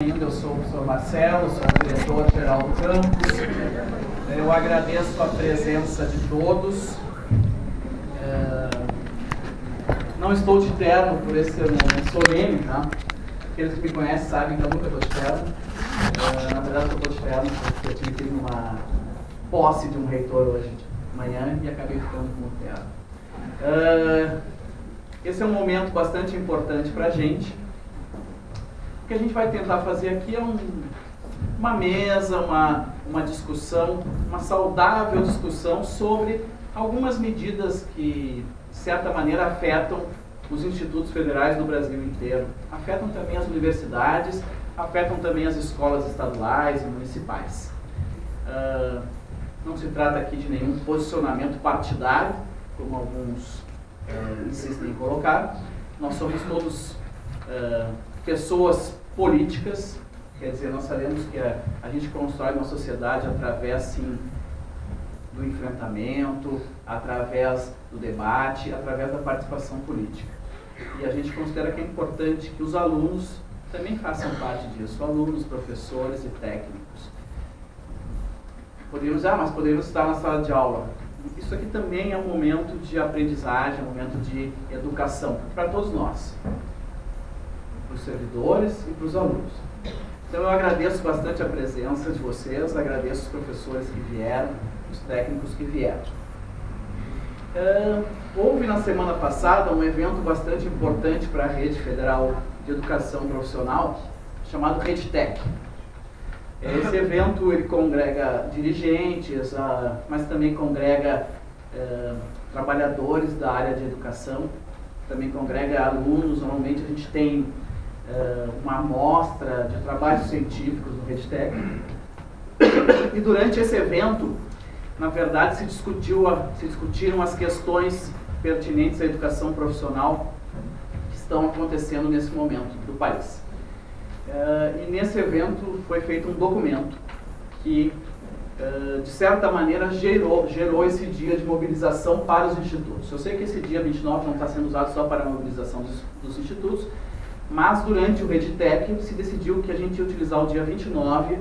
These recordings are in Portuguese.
Eu sou o professor Marcelo, sou o diretor-geral do campus. Eu agradeço a presença de todos. Não estou de terno por esse momento solene, tá? Aqueles que me conhecem sabem que eu nunca estou de terno. Na verdade, eu estou de terno porque eu tive que ir numa posse de um reitor hoje de manhã e acabei ficando com o terno. Esse é um momento bastante importante para a gente. O que a gente vai tentar fazer aqui é uma mesa, uma discussão, uma saudável discussão sobre algumas medidas que, de certa maneira, afetam os institutos federais do Brasil inteiro. Afetam também as universidades, afetam também as escolas estaduais e municipais. Não se trata aqui de nenhum posicionamento partidário, como alguns insistem em colocar. Nós somos todos pessoas políticas, quer dizer, nós sabemos que a gente constrói uma sociedade através, sim, do enfrentamento, através do debate, através da participação política. E a gente considera que é importante que os alunos também façam parte disso, alunos, professores e técnicos. Poderíamos dizer, mas poderíamos estar na sala de aula. Isso aqui também é um momento de aprendizagem, um momento de educação para todos nós. Para os servidores e para os alunos. Então eu agradeço bastante a presença de vocês, agradeço os professores que vieram, os técnicos que vieram. Houve na semana passada um evento bastante importante para a Rede Federal de Educação Profissional, chamado RedeTech. Esse evento ele congrega dirigentes, mas também congrega trabalhadores da área de educação, também congrega alunos. Normalmente a gente tem uma amostra de trabalhos científicos no RedeTech. E durante esse evento, na verdade, se discutiram as questões pertinentes à educação profissional que estão acontecendo nesse momento do país. E nesse evento foi feito um documento que, de certa maneira, gerou esse dia de mobilização para os institutos. Eu sei que esse dia 29 não está sendo usado só para a mobilização dos institutos, mas durante o RedeTech se decidiu que a gente ia utilizar o dia 29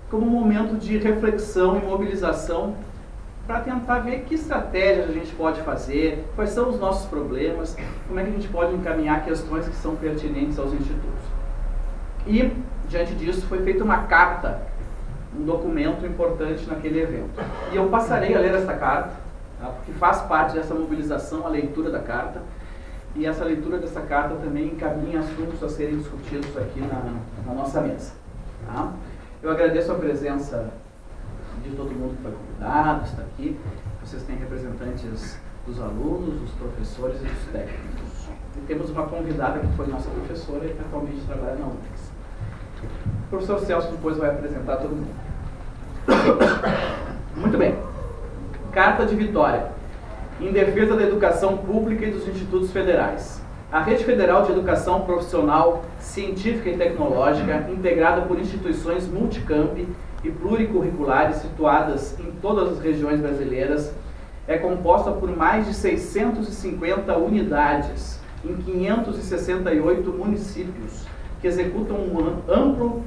como um momento de reflexão e mobilização para tentar ver que estratégias a gente pode fazer, quais são os nossos problemas, como é que a gente pode encaminhar questões que são pertinentes aos institutos. E, diante disso, foi feita uma carta, um documento importante naquele evento. E eu passarei a ler esta carta, tá? Porque faz parte dessa mobilização a leitura da carta. E essa leitura dessa carta também encaminha assuntos a serem discutidos aqui na nossa mesa. Tá? Eu agradeço a presença de todo mundo que foi convidado, está aqui. Vocês têm representantes dos alunos, dos professores e dos técnicos. E temos uma convidada que foi nossa professora e que atualmente trabalha na UFES. O professor Celso depois vai apresentar todo mundo. Muito bem. Carta de Vitória. Em defesa da educação pública e dos institutos federais. A Rede Federal de Educação Profissional, Científica e Tecnológica, integrada por instituições multicampi e pluricurriculares situadas em todas as regiões brasileiras, é composta por mais de 650 unidades em 568 municípios, que executam um amplo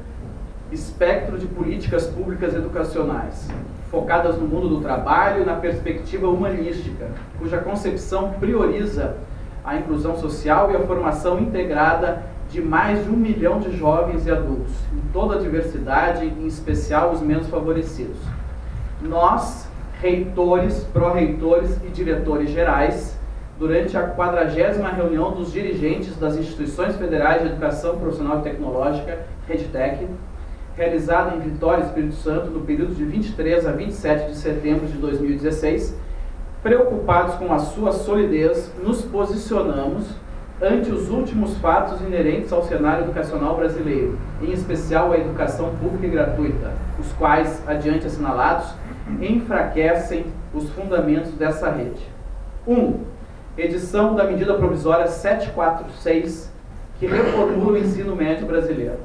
espectro de políticas públicas educacionais, focadas no mundo do trabalho e na perspectiva humanística, cuja concepção prioriza a inclusão social e a formação integrada de mais de 1 milhão de jovens e adultos, em toda a diversidade, em especial os menos favorecidos. Nós, reitores, pró-reitores e diretores gerais, durante a 40ª reunião dos dirigentes das instituições federais de educação profissional e tecnológica, RedeTech, realizada em Vitória, Espírito Santo, no período de 23 a 27 de setembro de 2016, preocupados com a sua solidez, nos posicionamos ante os últimos fatos inerentes ao cenário educacional brasileiro, em especial a educação pública e gratuita, os quais, adiante assinalados, enfraquecem os fundamentos dessa rede. 1. Edição da medida provisória 746, que reformula o ensino médio brasileiro.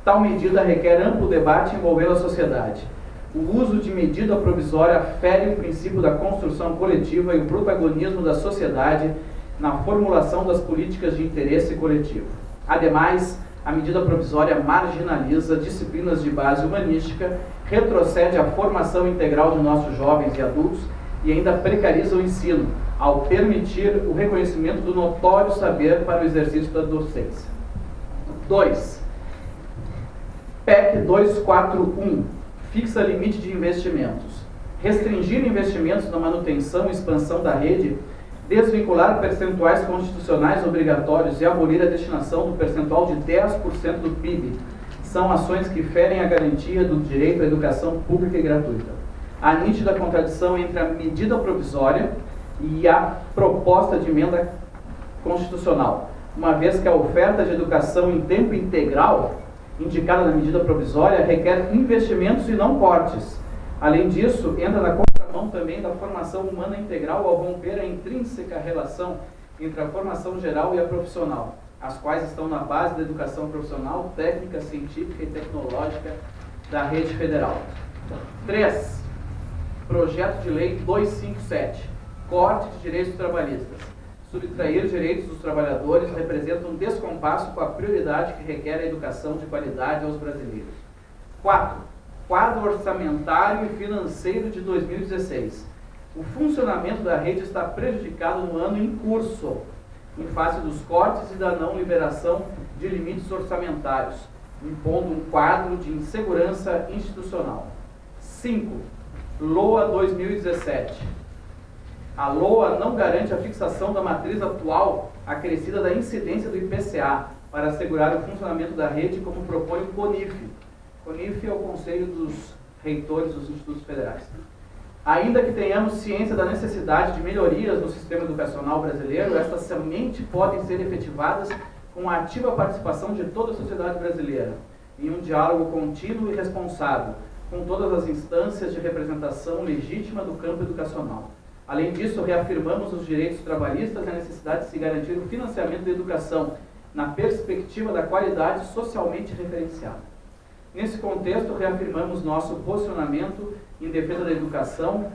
Tal medida requer amplo debate envolvendo a sociedade. O uso de medida provisória fere o princípio da construção coletiva e o protagonismo da sociedade na formulação das políticas de interesse coletivo. Ademais, A medida provisória marginaliza disciplinas de base humanística, retrocede a formação integral de nossos jovens e adultos e ainda precariza o ensino, ao permitir o reconhecimento do notório saber para o exercício da docência. 2. PEC 241 fixa limite de investimentos. Restringir investimentos na manutenção e expansão da rede, desvincular percentuais constitucionais obrigatórios e abolir a destinação do percentual de 10% do PIB são ações que ferem a garantia do direito à educação pública e gratuita. Há nítida contradição entre a medida provisória e a proposta de emenda constitucional, uma vez que a oferta de educação em tempo integral, indicada na medida provisória, requer investimentos e não cortes. Além disso, entra na contramão também da formação humana integral ao romper a intrínseca relação entre a formação geral e a profissional, as quais estão na base da educação profissional, técnica, científica e tecnológica da rede federal. 3. Projeto de Lei 257. Corte de direitos trabalhistas. Subtrair direitos dos trabalhadores representa um descompasso com a prioridade que requer a educação de qualidade aos brasileiros. 4. Quadro orçamentário e financeiro de 2016. O funcionamento da rede está prejudicado no ano em curso, em face dos cortes e da não liberação de limites orçamentários, impondo um quadro de insegurança institucional. 5. LOA 2017. A LOA não garante a fixação da matriz atual acrescida da incidência do IPCA para assegurar o funcionamento da rede, como propõe o CONIF. CONIF é o Conselho dos Reitores dos Institutos Federais. Ainda que tenhamos ciência da necessidade de melhorias no sistema educacional brasileiro, estas somente podem ser efetivadas com a ativa participação de toda a sociedade brasileira, em um diálogo contínuo e responsável, com todas as instâncias de representação legítima do campo educacional. Além disso, reafirmamos os direitos trabalhistas e a necessidade de se garantir o financiamento da educação, na perspectiva da qualidade socialmente referenciada. Nesse contexto, reafirmamos nosso posicionamento em defesa da educação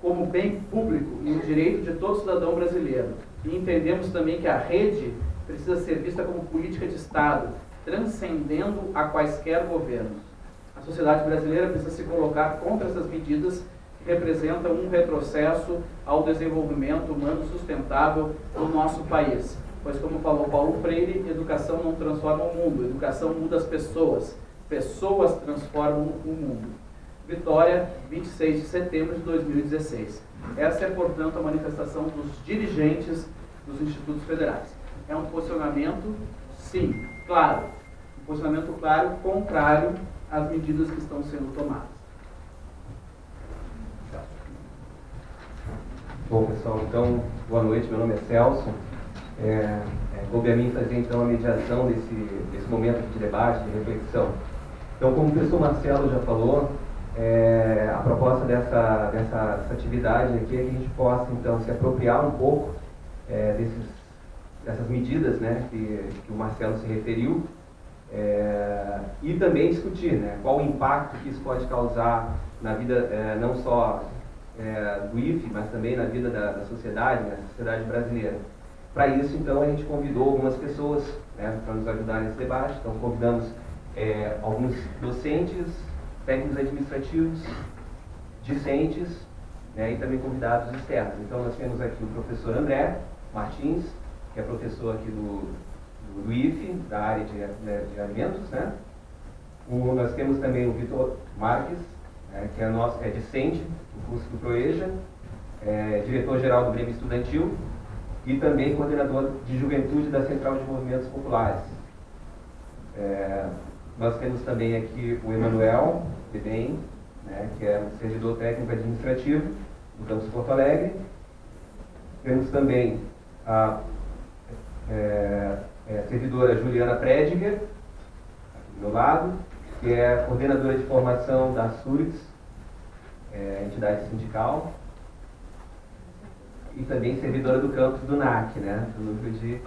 como bem público e o direito de todo cidadão brasileiro. E entendemos também que a rede precisa ser vista como política de Estado, transcendendo a quaisquer governos. A sociedade brasileira precisa se colocar contra essas medidas que representam um retrocesso ao desenvolvimento humano sustentável do nosso país. Pois, como falou Paulo Freire, educação não transforma o mundo, educação muda as pessoas. Pessoas transformam o mundo. Vitória, 26 de setembro de 2016. Essa é, portanto, a manifestação dos dirigentes dos institutos federais. É um posicionamento, sim, claro. Um posicionamento claro, contrário às medidas que estão sendo tomadas. Bom, pessoal, então, boa noite. Meu nome é Celso. Coube a mim fazer, então, a mediação desse momento de debate, de reflexão. Então, como o professor Marcelo já falou, a proposta dessa atividade aqui é que a gente possa, então, se apropriar um pouco dessas medidas, né, que o Marcelo se referiu, e também discutir, né, qual o impacto que isso pode causar na vida, não só do IFE, mas também na vida da sociedade, né, da sociedade brasileira. Para isso, então, a gente convidou algumas pessoas, né, para nos ajudar nesse debate. Então, convidamos alguns docentes, técnicos administrativos, discentes, né, e também convidados externos. Então, nós temos aqui o professor André Martins, que é professor aqui do IFE, da área de alimentos, né? Nós temos também o Vitor Marques, que é discente do curso do PROEJA, diretor-geral do Grêmio Estudantil e também coordenador de juventude da Central de Movimentos Populares. Nós temos também aqui o Emanuel Bedem, né, que é um servidor técnico administrativo do campus Porto Alegre. Temos também a servidora Juliana Prediger, aqui do meu lado, que é coordenadora de formação da SURIX, entidade sindical, e também servidora do campus do NAC, né, do núcleo de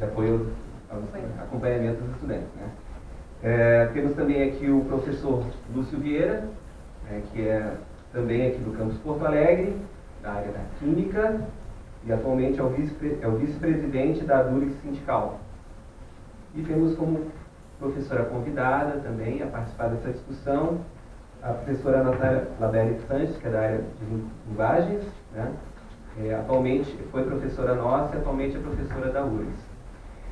apoio ao acompanhamento dos estudantes, né. Temos também aqui o professor Lúcio Vieira, que é também aqui do campus Porto Alegre, da área da Química, e atualmente é o vice-presidente da Durix Sindical. E temos como professora convidada também a participar dessa discussão a professora Natália Labelle Sanches, que é da área de linguagens, né? Atualmente foi professora nossa e atualmente é professora da URGS.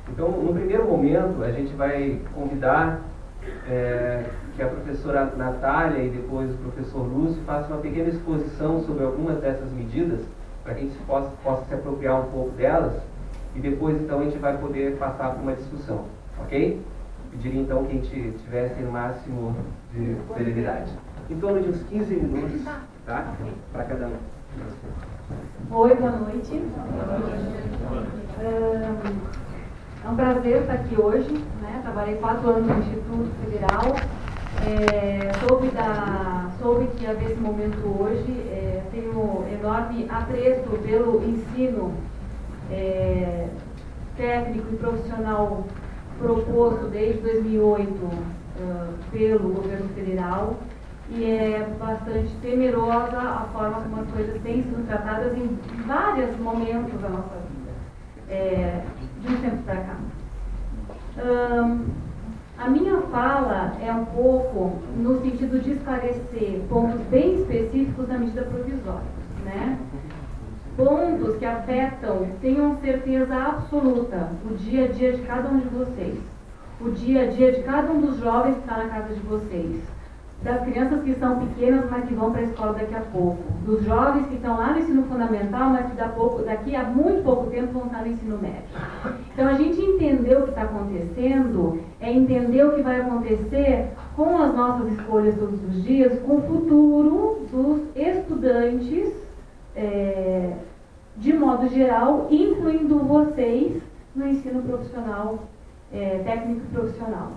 Então, no primeiro momento, a gente vai convidar que a professora Natália e depois o professor Lúcio façam uma pequena exposição sobre algumas dessas medidas, para que a gente possa se apropriar um pouco delas, e depois, então, a gente vai poder passar por uma discussão, ok? Pediria, então, que a gente tivesse no máximo de celeridade. Em torno de uns 15 minutos, tá? Para cada um. Oi, boa noite. É um prazer estar aqui hoje, né? Trabalhei 4 anos no Instituto Federal. Soube que havia esse momento hoje. Tenho enorme apreço pelo ensino técnico e profissional proposto desde 2008 pelo governo federal. E é bastante temerosa a forma como as coisas têm sido tratadas em vários momentos da nossa vida, de um tempo para cá. A minha fala é um pouco no sentido de esclarecer pontos bem específicos da medida provisória, né? Pontos que afetam, tenham certeza absoluta, o dia a dia de cada um de vocês, o dia a dia de cada um dos jovens que está na casa de vocês, das crianças que são pequenas, mas que vão para a escola daqui a pouco, dos jovens que estão lá no ensino fundamental, mas que daqui a muito pouco tempo vão estar no ensino médio. Então, a gente entender o que está acontecendo é entender o que vai acontecer com as nossas escolhas todos os dias, com o futuro dos estudantes, de modo geral, incluindo vocês no ensino profissional, técnico e profissional.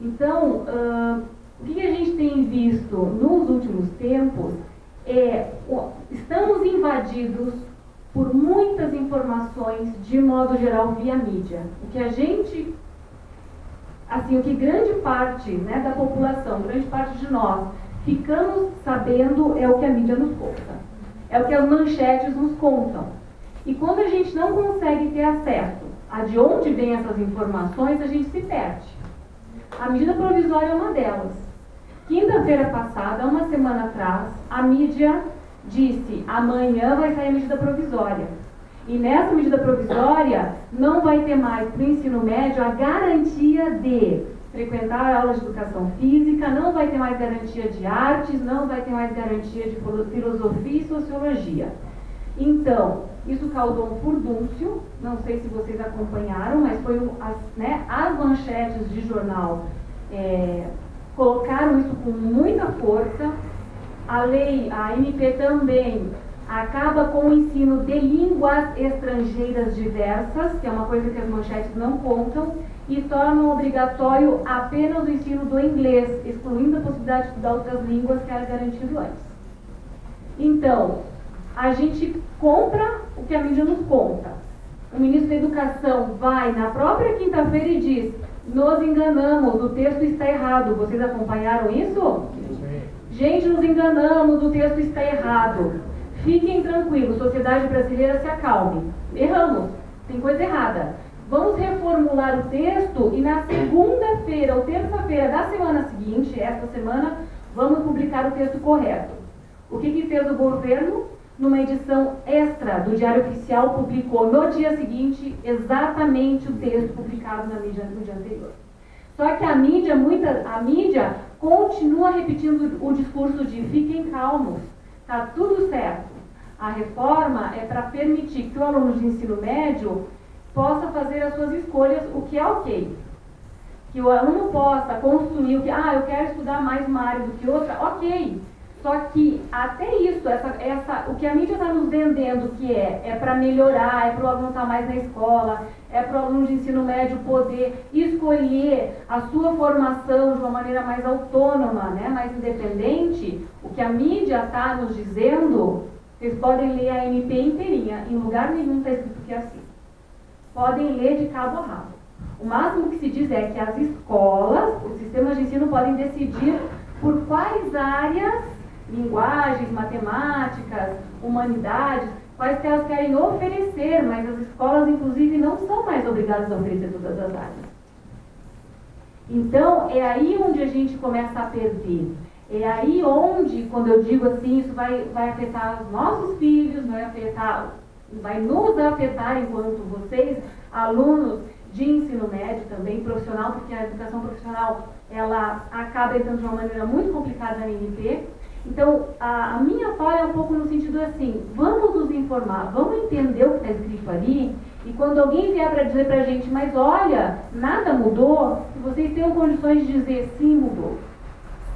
Então, o que a gente tem visto nos últimos tempos estamos invadidos por muitas informações, de modo geral, via mídia. O que grande parte, né, da população, grande parte de nós, ficamos sabendo é o que a mídia nos conta. É o que as manchetes nos contam. E quando a gente não consegue ter acesso a de onde vêm essas informações, a gente se perde. A medida provisória é uma delas. Quinta-feira passada, uma semana atrás, a mídia disse: amanhã vai sair a medida provisória. E nessa medida provisória não vai ter mais para o ensino médio a garantia de frequentar aulas de educação física, não vai ter mais garantia de artes, não vai ter mais garantia de filosofia e sociologia. Então, isso causou um furdúncio, não sei se vocês acompanharam, mas foi as manchetes de jornal colocaram isso com muita força. A lei, a MP também acaba com o ensino de línguas estrangeiras diversas, que é uma coisa que as manchetes não contam, e tornam obrigatório apenas o ensino do inglês, excluindo a possibilidade de estudar outras línguas que era garantido antes. Então, a gente compra o que a mídia nos conta. O ministro da Educação vai na própria quinta-feira e diz: nos enganamos, o texto está errado. Vocês acompanharam isso? Sim. Gente, nos enganamos, o texto está errado. Fiquem tranquilos, sociedade brasileira, se acalme. Erramos, tem coisa errada. Vamos reformular o texto e na segunda-feira ou terça-feira da semana seguinte, esta semana, vamos publicar o texto correto. O que fez o governo? Numa edição extra do Diário Oficial, publicou no dia seguinte exatamente o texto publicado na mídia no dia anterior. Só que a mídia continua repetindo o discurso de fiquem calmos, está tudo certo. A reforma é para permitir que o aluno de ensino médio possa fazer as suas escolhas, o que é ok. Que o aluno possa construir o que, eu quero estudar mais uma área do que outra, ok. Só que até isso, o que a mídia está nos vendendo que é para melhorar, é para o aluno estar mais na escola, é para o aluno de ensino médio poder escolher a sua formação de uma maneira mais autônoma, né, mais independente. O que a mídia está nos dizendo, vocês podem ler a MP inteirinha, em lugar nenhum está escrito que é assim. Podem ler de cabo a rabo. O máximo que se diz é que as escolas, os sistemas de ensino podem decidir por quais áreas, linguagens, matemáticas, humanidades, quais que elas querem oferecer, mas as escolas, inclusive, não são mais obrigadas a oferecer todas as áreas. Então, é aí onde a gente começa a perder. É aí onde, quando eu digo assim, isso vai afetar os nossos filhos, vai nos afetar enquanto vocês, alunos de ensino médio também, profissional, porque a educação profissional, ela acaba entrando de uma maneira muito complicada na NP. Então, a minha fala é um pouco no sentido assim, vamos nos informar, vamos entender o que está escrito ali, e quando alguém vier para dizer para a gente, mas olha, nada mudou, que vocês tenham condições de dizer, sim, mudou.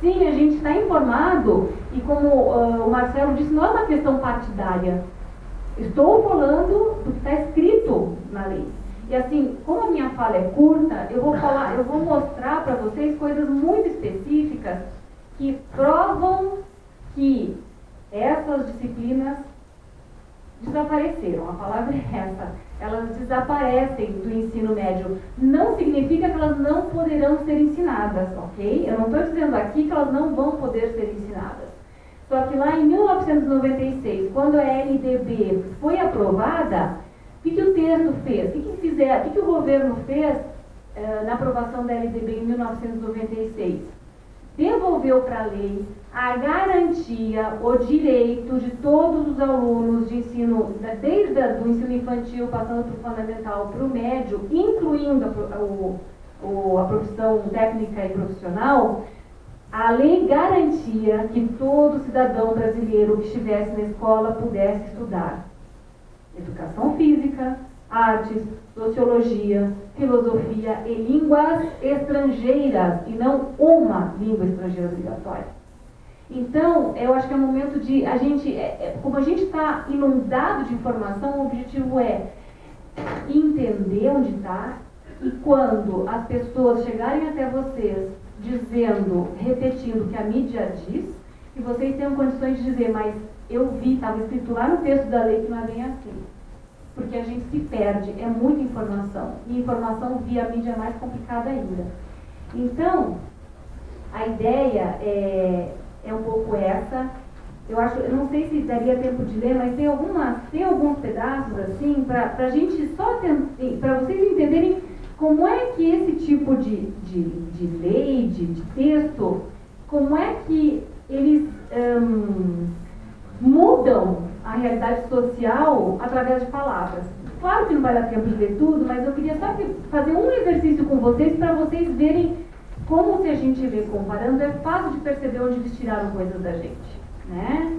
Sim, a gente está informado, e como o Marcelo disse, não é uma questão partidária. Estou falando do que está escrito na lei. E assim, como a minha fala é curta, eu vou mostrar para vocês coisas muito específicas que provam que essas disciplinas desapareceram. A palavra é essa. Elas desaparecem do ensino médio. Não significa que elas não poderão ser ensinadas, ok? Eu não estou dizendo aqui que elas não vão poder ser ensinadas. Só que lá em 1996, quando a LDB foi aprovada, o que o texto fez? O que o governo fez na aprovação da LDB em 1996? Devolveu para a lei a garantia, o direito de todos os alunos de ensino, desde o ensino infantil, passando para o fundamental, para o médio, incluindo a profissão técnica e profissional. A lei garantia que todo cidadão brasileiro que estivesse na escola pudesse estudar educação física, artes, sociologia, filosofia e línguas estrangeiras, e não uma língua estrangeira obrigatória. Então, eu acho que é o momento de a gente, como a gente está inundado de informação, o objetivo é entender onde está, e quando as pessoas chegarem até vocês dizendo, repetindo o que a mídia diz, que vocês tenham condições de dizer, mas eu vi, estava escrito lá no texto da lei que não é bem assim. Porque a gente se perde, é muita informação. E informação via mídia é mais complicada ainda. Então, a ideia é um pouco essa. Eu não sei se daria tempo de ler, mas tem alguns pedaços assim, para a gente só para vocês entenderem como é que esse tipo de lei, de texto, como é que eles mudam a realidade social através de palavras. Claro que não vai dar tempo de ler tudo, mas eu queria só fazer um exercício com vocês para vocês verem como, se a gente vê comparando, é fácil de perceber onde eles tiraram coisas da gente, né?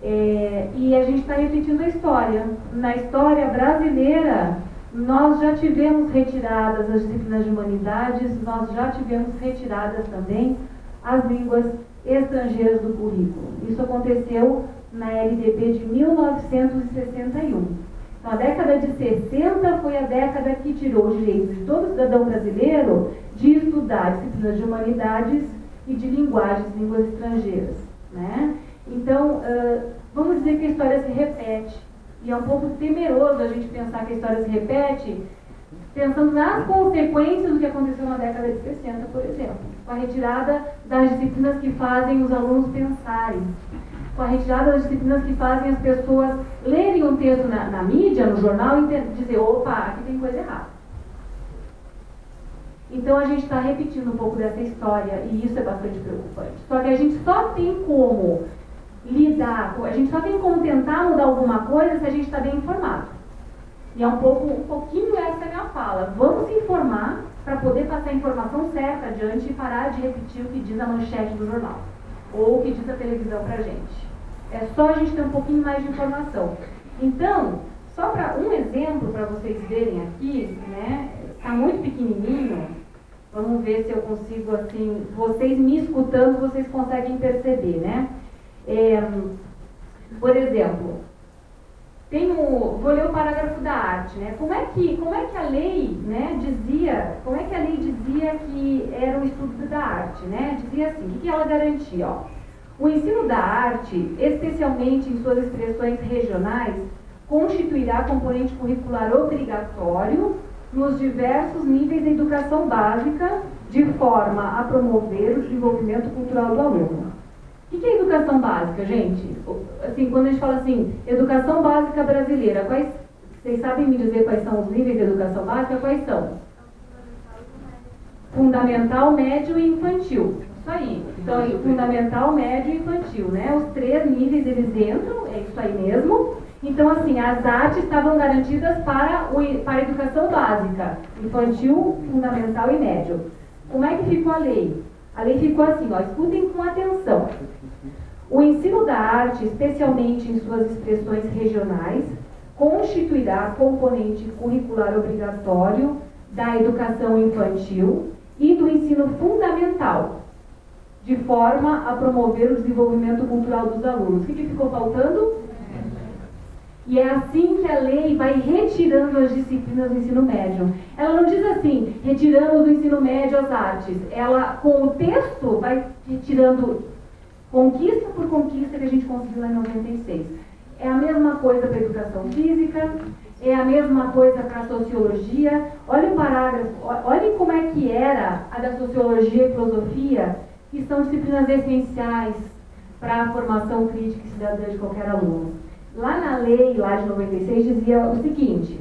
E a gente está repetindo a história. Na história brasileira, nós já tivemos retiradas as disciplinas de humanidades, nós já tivemos retiradas também as línguas estrangeiras do currículo. Isso aconteceu na LDB de 1961. Então, a década de 60 foi a década que tirou o direito de todo cidadão brasileiro de estudar disciplinas de humanidades e de línguas estrangeiras, né? Então, vamos dizer que a história se repete. E é um pouco temeroso a gente pensar que a história se repete pensando nas consequências do que aconteceu na década de 60, por exemplo. Com a retirada das disciplinas que fazem os alunos pensarem. Com a retirada das disciplinas que fazem as pessoas lerem um texto na mídia, no jornal, e dizer, opa, aqui tem coisa errada. Então a gente está repetindo um pouco dessa história, e isso é bastante preocupante. Só que a gente só tem como lidar, a gente só tem como tentar mudar alguma coisa se a gente está bem informado. E é um pouquinho essa a minha fala. Vamos se informar para poder passar a informação certa adiante e parar de repetir o que diz a manchete do jornal. Ou o que diz a televisão para a gente. É só a gente ter um pouquinho mais de informação. Então, só para um exemplo para vocês verem aqui, né? Está muito pequenininho. Vamos ver se eu consigo, assim, vocês me escutando, vocês conseguem perceber, né? Por exemplo, vou ler o parágrafo da arte, né? Como é que a lei, né, dizia que era o estudo da arte, né? Dizia assim, o que ela garantia? Ó, o ensino da arte, especialmente em suas expressões regionais, constituirá componente curricular obrigatório nos diversos níveis da educação básica, de forma a promover o desenvolvimento cultural do aluno. O que é educação básica, gente? Assim, quando a gente fala assim, educação básica brasileira, vocês sabem me dizer quais são os níveis de educação básica? Quais são? fundamental, médio e infantil. Isso aí. Então, fundamental, médio e infantil, né? Os 3 níveis eles entram, é isso aí mesmo. Então, assim, as artes estavam garantidas para a educação básica, infantil, fundamental e médio. Como é que ficou a lei? A lei ficou assim, ó, escutem com atenção. O ensino da arte, especialmente em suas expressões regionais, constituirá componente curricular obrigatório da educação infantil e do ensino fundamental, de forma a promover o desenvolvimento cultural dos alunos. O que ficou faltando? E é assim que a lei vai retirando as disciplinas do ensino médio. Ela não diz assim, retirando do ensino médio as artes. Ela, com o texto, vai retirando conquista por conquista que a gente conseguiu lá em 96. É a mesma coisa para a educação física, é a mesma coisa para a sociologia. Olha o parágrafo, olhem como é que era a da sociologia e filosofia, que são disciplinas essenciais para a formação crítica e cidadã de qualquer aluno. Lá na lei, lá de 96, dizia o seguinte,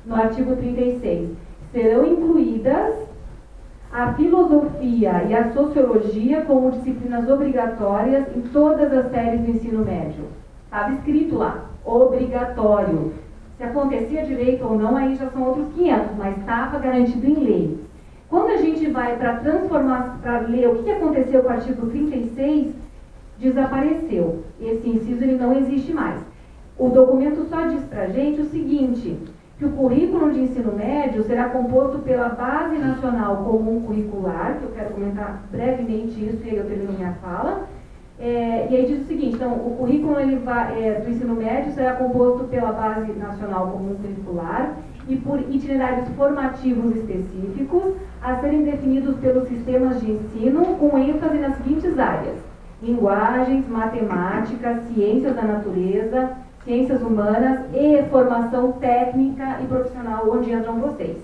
no artigo 36, serão incluídas a filosofia e a sociologia como disciplinas obrigatórias em todas as séries do ensino médio. Estava escrito lá, obrigatório. Se acontecia direito ou não, aí já são outros 500, mas estava garantido em lei. Quando a gente vai para transformar, para ler o que aconteceu com o artigo 36, desapareceu. Esse inciso ele não existe mais. O documento só diz para a gente o seguinte, que o currículo de ensino médio será composto pela Base Nacional Comum Curricular, que eu quero comentar brevemente isso e aí eu termino minha fala. E aí diz o seguinte, então, o currículo do ensino médio será composto pela Base Nacional Comum Curricular e por itinerários formativos específicos a serem definidos pelos sistemas de ensino com ênfase nas seguintes áreas: linguagens, matemática, ciências da natureza, ciências humanas e formação técnica e profissional, onde entram vocês.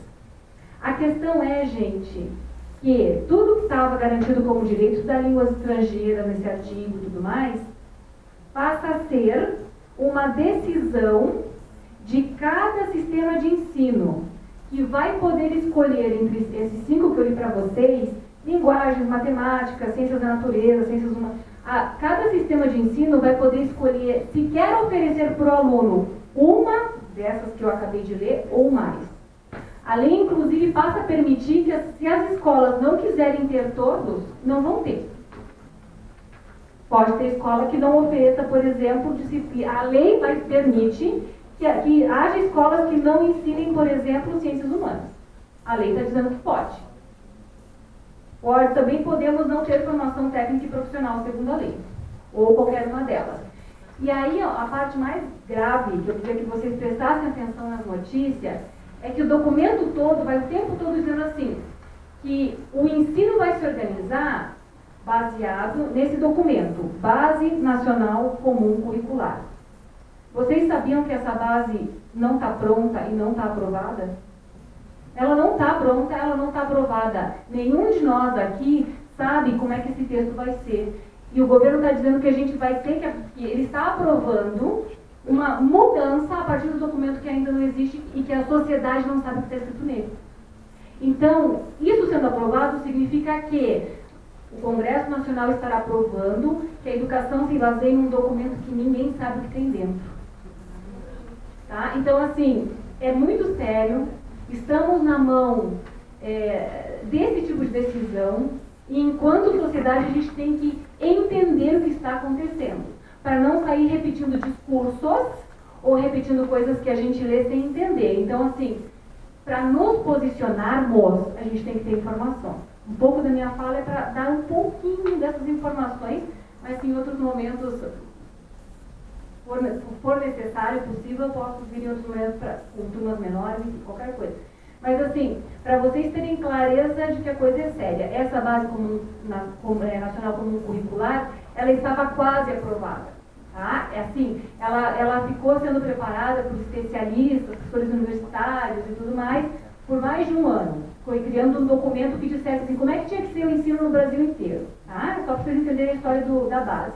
A questão é, gente, que tudo que estava garantido como direito da língua estrangeira nesse artigo e tudo mais, passa a ser uma decisão de cada sistema de ensino, que vai poder escolher entre esses 5 que eu li para vocês, linguagens, matemática, ciências da natureza, ciências humanas. Cada sistema de ensino vai poder escolher se quer oferecer para o aluno uma dessas que eu acabei de ler ou mais. A lei, inclusive, passa a permitir que, se as escolas não quiserem ter todos, não vão ter. Pode ter escola que não ofereça, por exemplo, disciplina. A lei vai permitir que haja escolas que não ensinem, por exemplo, ciências humanas. A lei está dizendo que pode. Também podemos não ter formação técnica e profissional, segundo a lei, ou qualquer uma delas. E aí, ó, a parte mais grave, que eu queria que vocês prestassem atenção nas notícias, é que o documento todo vai o tempo todo dizendo assim, que o ensino vai se organizar baseado nesse documento, Base Nacional Comum Curricular. Vocês sabiam que essa base não está pronta e não está aprovada? Ela não está pronta, ela não está aprovada. Nenhum de nós aqui sabe como é que esse texto vai ser. E o governo está dizendo que a gente vai ter que ele está aprovando uma mudança a partir do documento que ainda não existe e que a sociedade não sabe o que está escrito nele. Então, isso sendo aprovado significa que o Congresso Nacional estará aprovando que a educação se baseia em um documento que ninguém sabe o que tem dentro. Tá? Então, assim, é muito sério. Estamos na mão desse tipo de decisão e, enquanto sociedade, a gente tem que entender o que está acontecendo, para não sair repetindo discursos ou repetindo coisas que a gente lê sem entender. Então, assim, para nos posicionarmos, a gente tem que ter informação. Um pouco da minha fala é para dar um pouquinho dessas informações, mas que em outros momentos, for necessário, possível, eu posso vir em outros momentos com turmas menores, qualquer coisa. Mas assim, para vocês terem clareza de que a coisa é séria, essa base nacional comum curricular, ela estava quase aprovada. Tá? É assim, ela ficou sendo preparada por especialistas, professores universitários e tudo mais, por mais de um ano. Foi criando um documento que dissesse assim, como é que tinha que ser o ensino no Brasil inteiro. Tá? Só para vocês entenderem a história da base.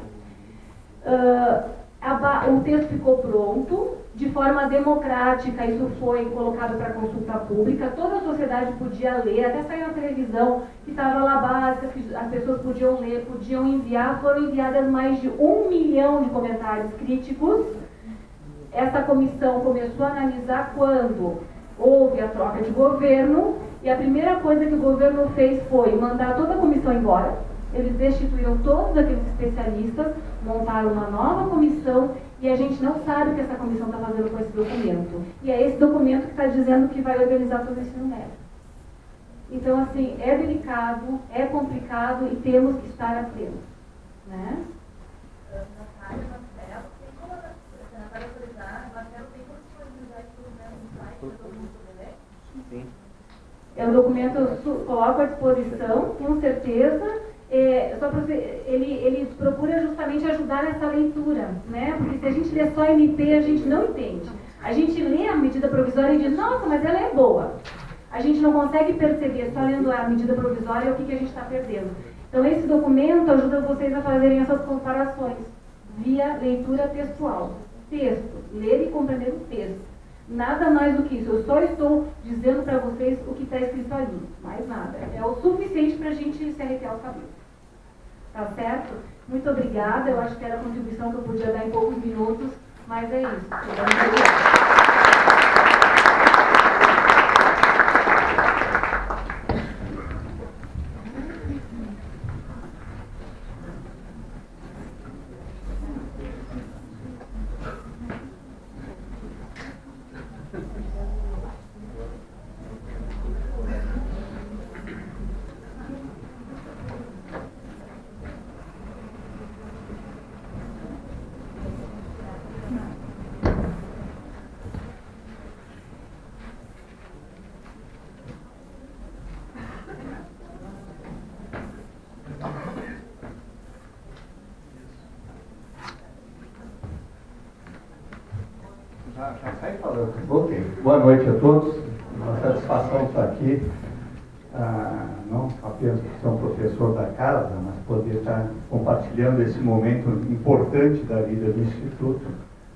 O texto ficou pronto, de forma democrática, isso foi colocado para consulta pública, toda a sociedade podia ler, até saiu na televisão, que estava lá básica, que as pessoas podiam ler, podiam enviar, foram enviadas mais de 1 milhão de comentários críticos. Essa comissão começou a analisar quando houve a troca de governo, e a primeira coisa que o governo fez foi mandar toda a comissão embora. Eles destituíram todos aqueles especialistas, montaram uma nova comissão, e a gente não sabe o que essa comissão está fazendo com esse documento. E é esse documento que está dizendo que vai organizar todo o ensino médio. Então, assim, é delicado, é complicado e temos que estar atentos, né? É um documento que eu coloco à disposição, com certeza. Só para ele procura justamente ajudar nessa leitura, né? Porque se a gente lê só MP, a gente não entende. A gente lê a medida provisória e diz, nossa, mas ela é boa. A gente não consegue perceber, só lendo a medida provisória, o que a gente está perdendo. Então, esse documento ajuda vocês a fazerem essas comparações via leitura textual. Texto, ler e compreender o texto. Nada mais do que isso. Eu só estou dizendo para vocês o que está escrito ali. Mais nada. É o suficiente para a gente se arrepiar os cabelos. Tá certo? Muito obrigada. Eu acho que era a contribuição que eu podia dar em poucos minutos, mas é isso. Já sai falando. Ok. Boa noite a todos. Uma satisfação estar aqui, não apenas por ser um professor da casa, mas poder estar compartilhando esse momento importante da vida do Instituto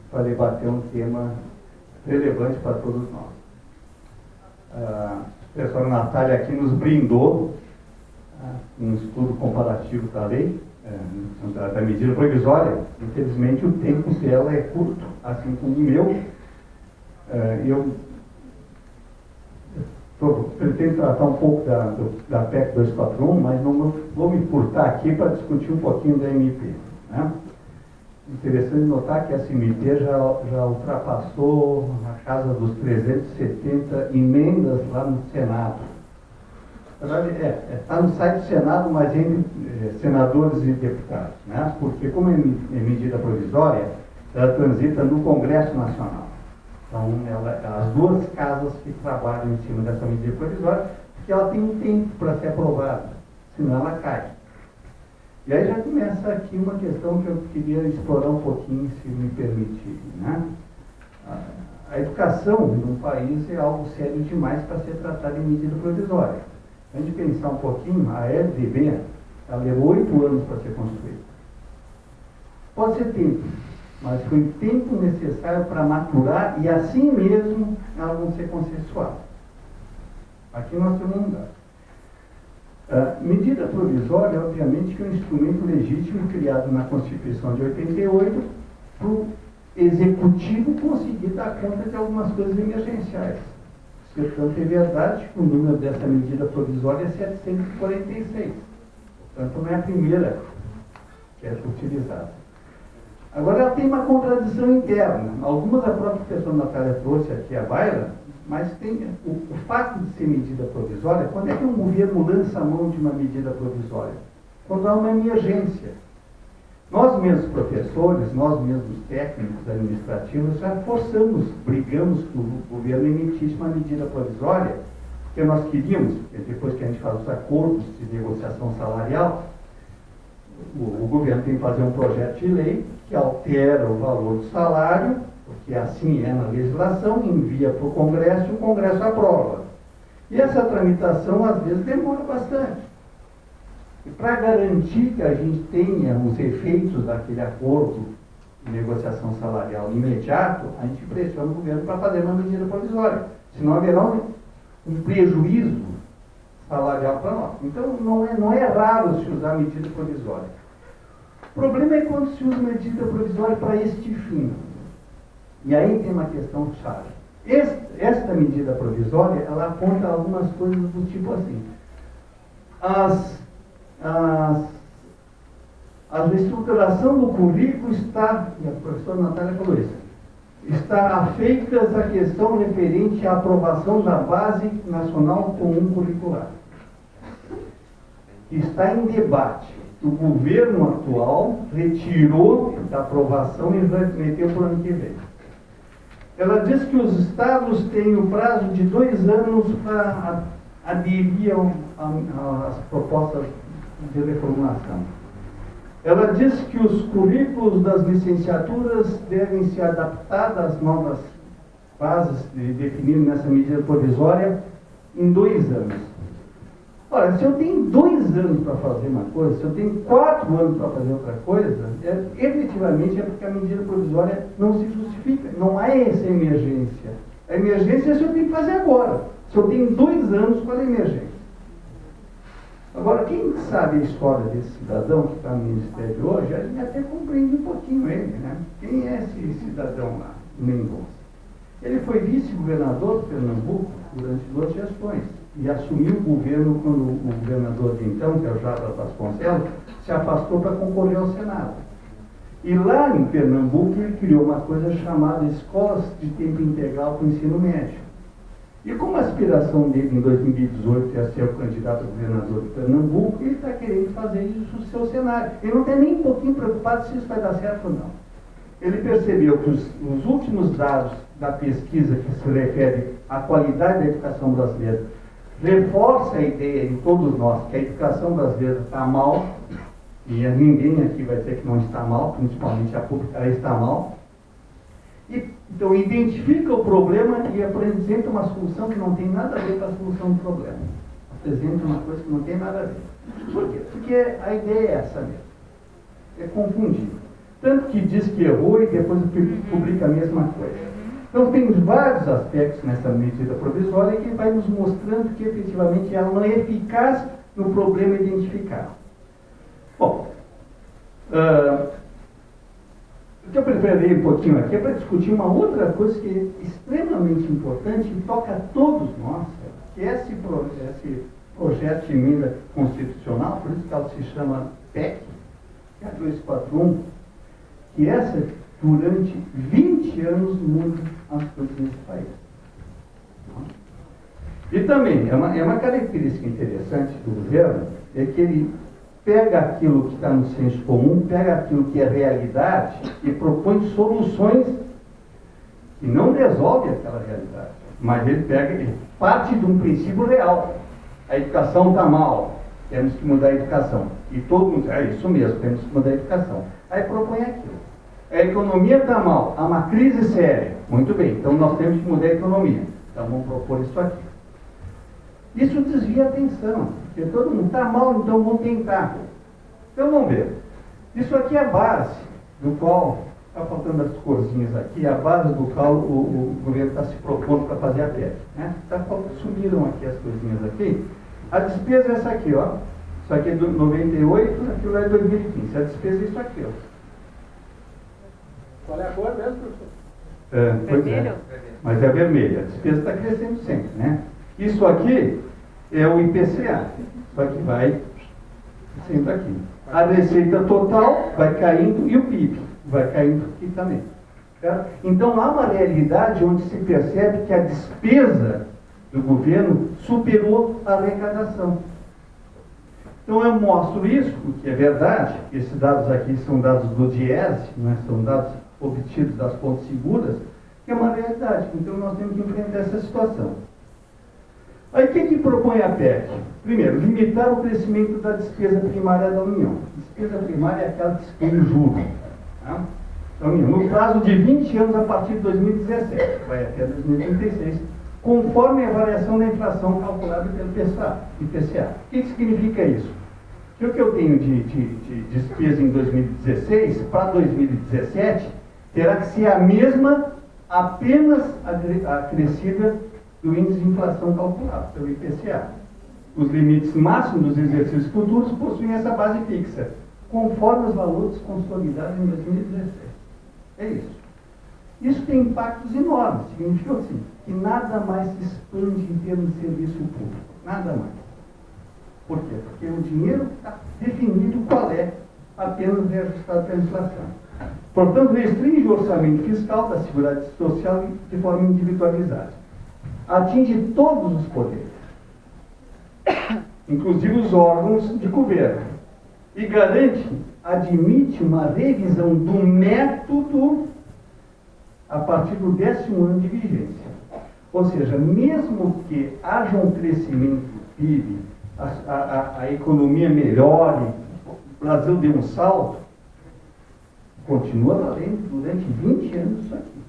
para debater um tema relevante para todos nós. A professora Natália aqui nos brindou um estudo comparativo da lei, da medida provisória. Infelizmente o tempo dela é curto, assim como o meu. Eu pretendo tratar um pouco da PEC 241, mas não vou me furtar aqui para discutir um pouquinho da MP. Né? Interessante notar que essa MP já ultrapassou a casa dos 370 emendas lá no Senado. Na verdade, está no site do Senado, mas entre senadores e deputados, né? Porque como é medida provisória, ela transita no Congresso Nacional. Então, as duas casas que trabalham em cima dessa medida provisória, porque ela tem um tempo para ser aprovada, senão ela cai. E aí já começa aqui uma questão que eu queria explorar um pouquinho, se me permitirem, né? A educação num país é algo sério demais para ser tratada em medida provisória. A gente pensar um pouquinho, a LDB, ela levou 8 anos para ser construída. Pode ser tempo, mas foi o tempo necessário para maturar e assim mesmo elas vão ser consensuadas. Aqui nós temos um dado. Medida provisória, obviamente, que é um instrumento legítimo criado na Constituição de 88 para o Executivo conseguir dar conta de algumas coisas emergenciais. Portanto, é verdade que o número dessa medida provisória é 746. Portanto, não é a primeira que é utilizada. Agora, ela tem uma contradição interna. Algumas a própria professora Natália trouxe aqui à baila, mas tem o fato de ser medida provisória. Quando é que um governo lança a mão de uma medida provisória? Quando há uma emergência. Nós mesmos professores, nós mesmos técnicos administrativos, já forçamos, brigamos que o governo emitisse uma medida provisória, porque nós queríamos, depois que a gente faz os acordos de negociação salarial, o governo tem que fazer um projeto de lei que altera o valor do salário, porque assim é na legislação, envia para o Congresso e o Congresso aprova. E essa tramitação, às vezes, demora bastante. E para garantir que a gente tenha os efeitos daquele acordo negociação salarial imediato, a gente pressiona o governo para fazer uma medida provisória. Senão haverá um prejuízo salarial para nós. Então, não é raro se usar medida provisória. O problema é quando se usa medida provisória para este fim. E aí tem uma questão chave. Esta medida provisória, ela aponta algumas coisas do tipo assim. A reestruturação do currículo está, e a professora Natália falou isso, está afeitas à questão referente à aprovação da Base Nacional Comum Curricular. Está em debate. O governo atual retirou da aprovação e remeteu para o ano que vem. Ela diz que os estados têm o prazo de 2 anos para aderir às propostas de reformulação. Ela diz que os currículos das licenciaturas devem se adaptar às novas bases definidas nessa medida provisória em 2 anos. Ora, se eu tenho 2 anos para fazer uma coisa, se eu tenho 4 anos para fazer outra coisa, efetivamente é porque a medida provisória não se justifica. Não há essa emergência. A emergência é se eu tenho que fazer agora. Se eu tenho 2 anos, qual é a emergência? Agora, quem sabe a história desse cidadão que está no Ministério hoje, a gente até compreende um pouquinho ele, né? Quem é esse cidadão lá, Mendonça? Ele foi vice-governador de Pernambuco durante 2 gestões e assumiu o governo quando o governador de então, que é o Jabra Vasconcelos, se afastou para concorrer ao Senado. E lá em Pernambuco ele criou uma coisa chamada Escolas de Tempo Integral para o Ensino Médio. E como a aspiração dele em 2018 é ser o candidato a governador de Pernambuco, ele está querendo fazer isso no seu cenário. Ele não está nem um pouquinho preocupado se isso vai dar certo ou não. Ele percebeu que os últimos dados da pesquisa que se refere à qualidade da educação brasileira reforça a ideia em todos nós que a educação brasileira está mal, e ninguém aqui vai dizer que não está mal, principalmente a pública, ela está mal. Então, identifica o problema e apresenta uma solução que não tem nada a ver com a solução do problema. Apresenta uma coisa que não tem nada a ver. Por quê? Porque a ideia é essa mesmo. É confundir. Tanto que diz que errou e depois publica a mesma coisa. Então, tem vários aspectos nessa medida provisória que vai nos mostrando que, efetivamente, ela não é eficaz no problema identificado. Bom, o que eu preparei um pouquinho aqui é para discutir uma outra coisa que é extremamente importante e toca a todos nós, que é esse projeto de emenda constitucional, por isso que ela se chama PEC, que é a 241, que essa, durante 20 anos, muda as coisas nesse país. E também, é uma característica interessante do governo, é que ele pega aquilo que está no senso comum, pega aquilo que é realidade e propõe soluções que não resolvem aquela realidade. Mas ele parte de um princípio real. A educação está mal, temos que mudar a educação. E todo mundo diz, é isso mesmo, temos que mudar a educação. Aí propõe aquilo. A economia está mal, há uma crise séria. Muito bem, então nós temos que mudar a economia. Então vamos propor isso aqui. Isso desvia a atenção, porque todo mundo está mal, então vamos tentar. Então vamos ver. Isso aqui é a base do qual, está faltando as corzinhas aqui, a base do qual o governo está se propondo para fazer a PEC. Né? Sumiram aqui as coisinhas aqui. A despesa é essa aqui, ó. Isso aqui é de 98, aquilo é 2015. A despesa é isso aqui, ó. Qual é a cor mesmo, professor? Pois é, mas é vermelha. A despesa está crescendo sempre, né? Isso aqui é o IPCA, só que vai sempre aqui. A receita total vai caindo e o PIB vai caindo aqui também. Certo? Então há uma realidade onde se percebe que a despesa do governo superou a arrecadação. Então eu mostro isso, o que é verdade. Esses dados aqui são dados do DIEESE, né? São dados obtidos das fontes seguras, que é uma realidade. Então nós temos que enfrentar essa situação. Aí o que propõe a PEC? Primeiro, limitar o crescimento da despesa primária da União. Despesa primária é aquela que se põe em juros. Tá? Então, no prazo de 20 anos a partir de 2017, vai até 2036, conforme a variação da inflação calculada pelo IPCA. O que significa isso? que o que eu tenho de despesa em 2016 para 2017 terá que ser a mesma, apenas acrescida do índice de inflação calculado pelo IPCA. Os limites máximos dos exercícios futuros possuem essa base fixa, conforme os valores consolidados em 2016. É isso. Isso tem impactos enormes. Significa assim, que nada mais se expande em termos de serviço público. Nada mais. Por quê? Porque o dinheiro está definido qual é, apenas reajustado pela inflação. Portanto, restringe o orçamento fiscal da Seguridade Social de forma individualizada. Atinge todos os poderes, inclusive os órgãos de governo, e admite uma revisão do método a partir do 10º ano de vigência. Ou seja, mesmo que haja um crescimento do PIB, a economia melhore, o Brasil dê um salto, continua valendo durante 20 anos isso aqui.